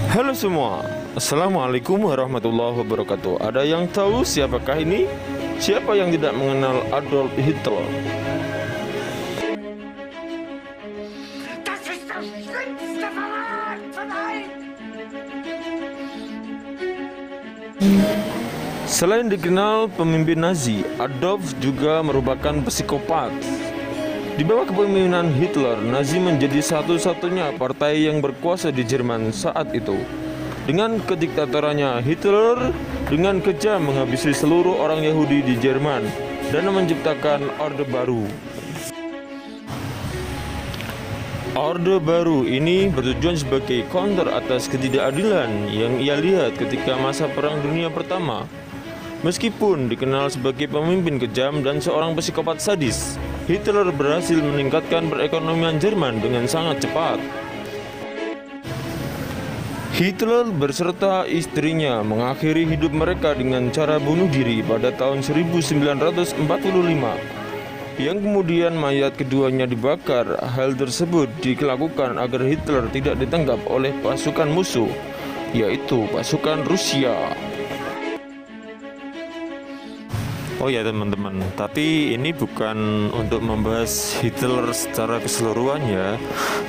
Halo semua, Assalamualaikum warahmatullahi wabarakatuh. Ada yang tahu siapakah ini? Siapa yang tidak mengenal Adolf Hitler? Das ist das schlimmste Verrat von allen! Selain dikenal pemimpin Nazi, Adolf juga merupakan psikopat. Di bawah kepemimpinan Hitler, Nazi menjadi satu-satunya partai yang berkuasa di Jerman saat itu. Dengan kediktatorannya, Hitler dengan kejam menghabisi seluruh orang Yahudi di Jerman dan menciptakan Orde Baru. Orde Baru ini bertujuan sebagai counter atas ketidakadilan yang ia lihat ketika masa Perang Dunia Pertama. Meskipun dikenal sebagai pemimpin kejam dan seorang psikopat sadis, Hitler berhasil meningkatkan perekonomian Jerman dengan sangat cepat. Hitler beserta istrinya mengakhiri hidup mereka dengan cara bunuh diri pada tahun 1945, yang kemudian mayat keduanya dibakar. Hal tersebut dilakukan agar Hitler tidak ditangkap oleh pasukan musuh, yaitu pasukan Rusia. Oh ya teman-teman, tapi ini bukan untuk membahas Hitler secara keseluruhan ya,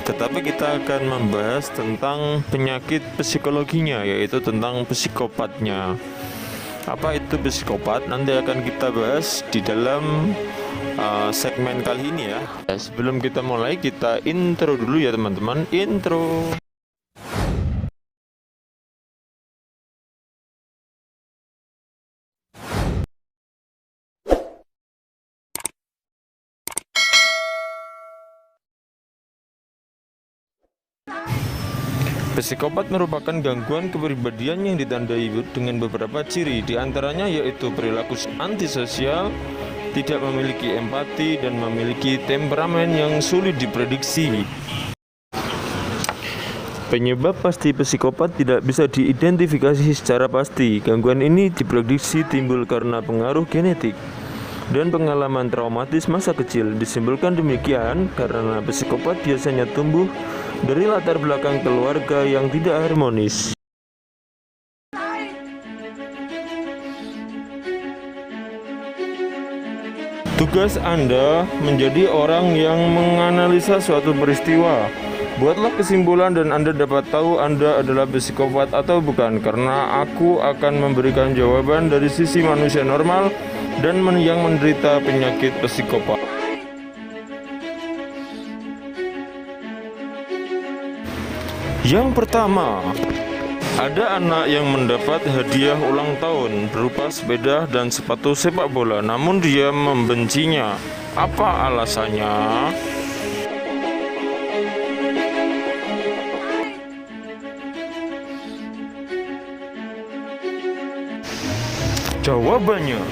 tetapi kita akan membahas tentang penyakit psikologinya, yaitu tentang psikopatnya. Apa itu psikopat? Nanti akan kita bahas di dalam segmen kali ini ya. Sebelum kita mulai, kita intro dulu ya teman-teman. Intro. Psikopat merupakan gangguan kepribadian yang ditandai dengan beberapa ciri, diantaranya yaitu perilaku antisosial, tidak memiliki empati, dan memiliki temperamen yang sulit diprediksi. Penyebab pasti psikopat tidak bisa diidentifikasi secara pasti. Gangguan ini diprediksi timbul karena pengaruh genetik dan pengalaman traumatis masa kecil. Disimpulkan demikian karena psikopat biasanya tumbuh dari latar belakang keluarga yang tidak harmonis. Tugas Anda menjadi orang yang menganalisa suatu peristiwa. Buatlah kesimpulan dan Anda dapat tahu Anda adalah psikopat atau bukan, karena aku akan memberikan jawaban dari sisi manusia normal dan yang menderita penyakit psikopat. Yang pertama, ada anak yang mendapat hadiah ulang tahun berupa sepeda dan sepatu sepak bola, namun dia membencinya. Apa alasannya? Jawabannya,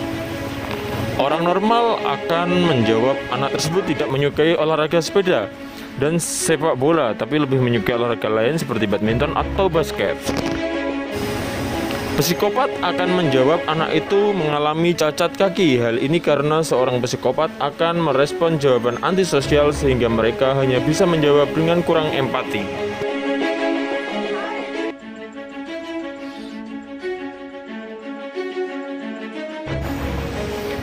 orang normal akan menjawab anak tersebut tidak menyukai olahraga sepeda dan sepak bola, tapi lebih menyukai olahraga lain seperti badminton atau basket. Psikopat akan menjawab anak itu mengalami cacat kaki. Hal ini karena seorang psikopat akan merespon jawaban antisosial sehingga mereka hanya bisa menjawab dengan kurang empati.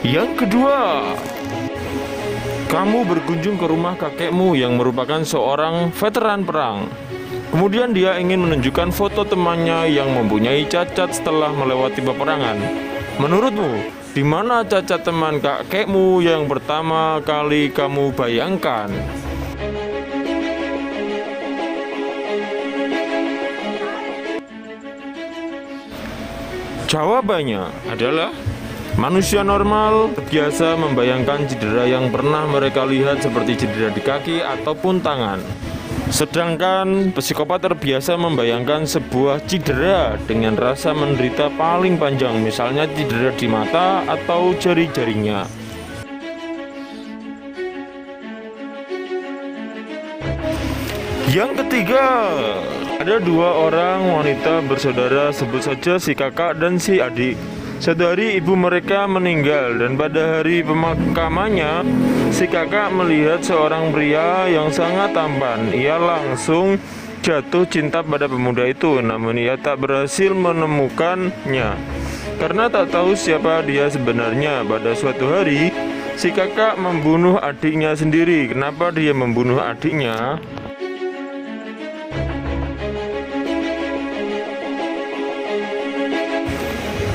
Yang kedua, kamu berkunjung ke rumah kakekmu yang merupakan seorang veteran perang. Kemudian dia ingin menunjukkan foto temannya yang mempunyai cacat setelah melewati peperangan. Menurutmu, di mana cacat teman kakekmu yang pertama kali kamu bayangkan? Jawabannya adalah manusia normal biasa membayangkan cedera yang pernah mereka lihat seperti cedera di kaki ataupun tangan. Sedangkan psikopat terbiasa membayangkan sebuah cedera dengan rasa menderita paling panjang, misalnya cedera di mata atau jari-jarinya. Yang ketiga, ada dua orang wanita bersaudara, sebut saja si kakak dan si adik. Suatu hari ibu mereka meninggal dan pada hari pemakamannya si kakak melihat seorang pria yang sangat tampan. Ia langsung jatuh cinta pada pemuda itu, namun ia tak berhasil menemukannya karena tak tahu siapa dia sebenarnya. Pada suatu hari, si kakak membunuh adiknya sendiri. Kenapa dia membunuh adiknya?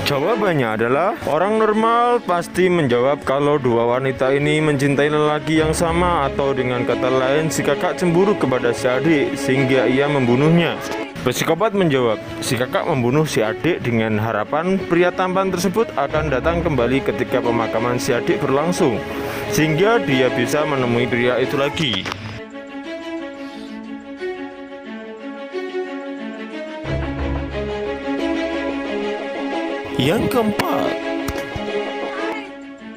Jawabannya adalah orang normal pasti menjawab kalau dua wanita ini mencintai lelaki yang sama, atau dengan kata lain si kakak cemburu kepada si adik sehingga ia membunuhnya. Psikopat menjawab, si kakak membunuh si adik dengan harapan pria tampan tersebut akan datang kembali ketika pemakaman si adik berlangsung sehingga dia bisa menemui pria itu lagi. Yang keempat,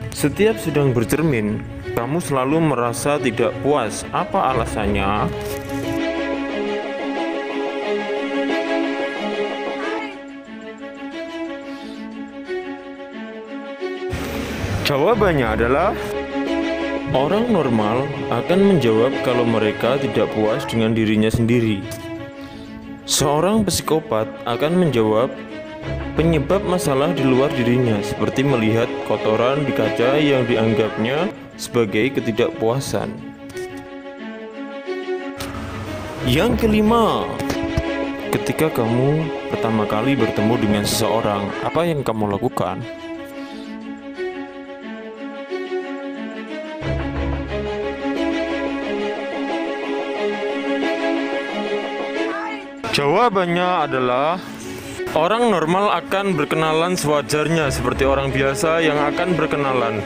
setiap sedang bercermin, kamu selalu merasa tidak puas. Apa alasannya? Jawabannya adalah orang normal akan menjawab kalau mereka tidak puas dengan dirinya sendiri. Seorang psikopat akan menjawab penyebab masalah di luar dirinya, seperti melihat kotoran di kaca yang dianggapnya sebagai ketidakpuasan. Yang kelima, ketika kamu pertama kali bertemu dengan seseorang, apa yang kamu lakukan? Jawabannya adalah orang normal akan berkenalan sewajarnya seperti orang biasa yang akan berkenalan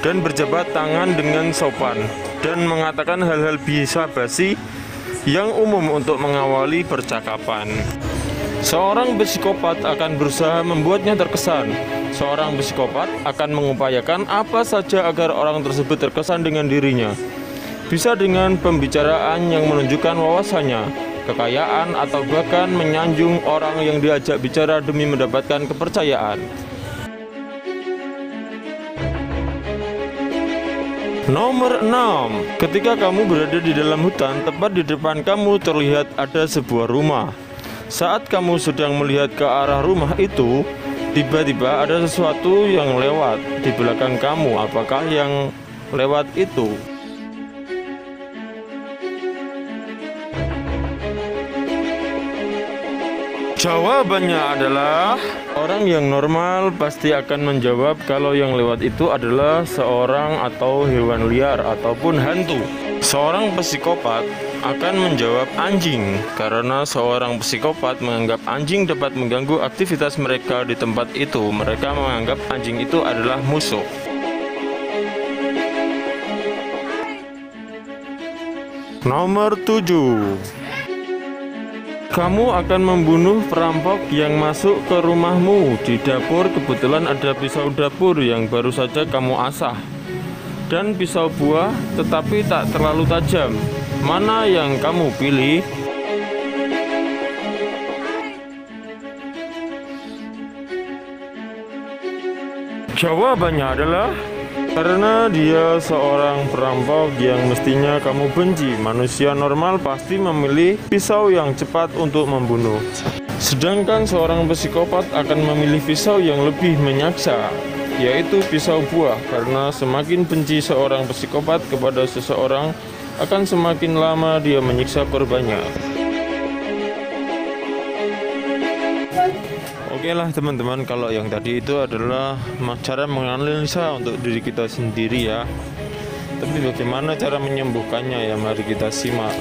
dan berjabat tangan dengan sopan dan mengatakan hal-hal biasa basi yang umum untuk mengawali percakapan. Seorang psikopat akan berusaha membuatnya terkesan. Seorang psikopat akan mengupayakan apa saja agar orang tersebut terkesan dengan dirinya. Bisa dengan pembicaraan yang menunjukkan wawasannya, kekayaan, atau bahkan menyanjung orang yang diajak bicara demi mendapatkan kepercayaan. Nomor 6. Ketika kamu berada di dalam hutan, tepat di depan kamu terlihat ada sebuah rumah. Saat kamu sedang melihat ke arah rumah itu, tiba-tiba ada sesuatu yang lewat di belakang kamu. Apakah yang lewat itu? Jawabannya adalah orang yang normal pasti akan menjawab kalau yang lewat itu adalah seorang atau hewan liar ataupun hantu. Seorang psikopat akan menjawab anjing karena seorang psikopat menganggap anjing dapat mengganggu aktivitas mereka di tempat itu. Mereka menganggap anjing itu adalah musuh. Nomor 7. Kamu akan membunuh perampok yang masuk ke rumahmu. Di dapur kebetulan ada pisau dapur yang baru saja kamu asah dan pisau buah tetapi tak terlalu tajam. Mana yang kamu pilih? Jawabannya adalah karena dia seorang perampok yang mestinya kamu benci. Manusia normal pasti memilih pisau yang cepat untuk membunuh. Sedangkan seorang psikopat akan memilih pisau yang lebih menyaksa, yaitu pisau buah. Karena semakin benci seorang psikopat kepada seseorang, akan semakin lama dia menyiksa korbannya. Oke lah teman-teman, kalau yang tadi itu adalah cara menganalisa untuk diri kita sendiri ya. Tapi bagaimana cara menyembuhkannya ya, mari kita simak.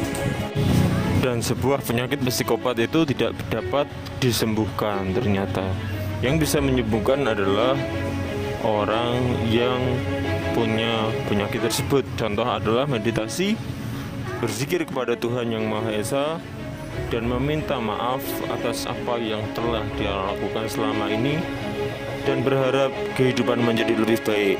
Dan sebuah penyakit psikopat itu tidak dapat disembuhkan ternyata. Yang bisa menyembuhkan adalah orang yang punya penyakit tersebut. Contoh adalah meditasi, berzikir kepada Tuhan Yang Maha Esa, dan meminta maaf atas apa yang telah dia lakukan selama ini dan berharap kehidupan menjadi lebih baik.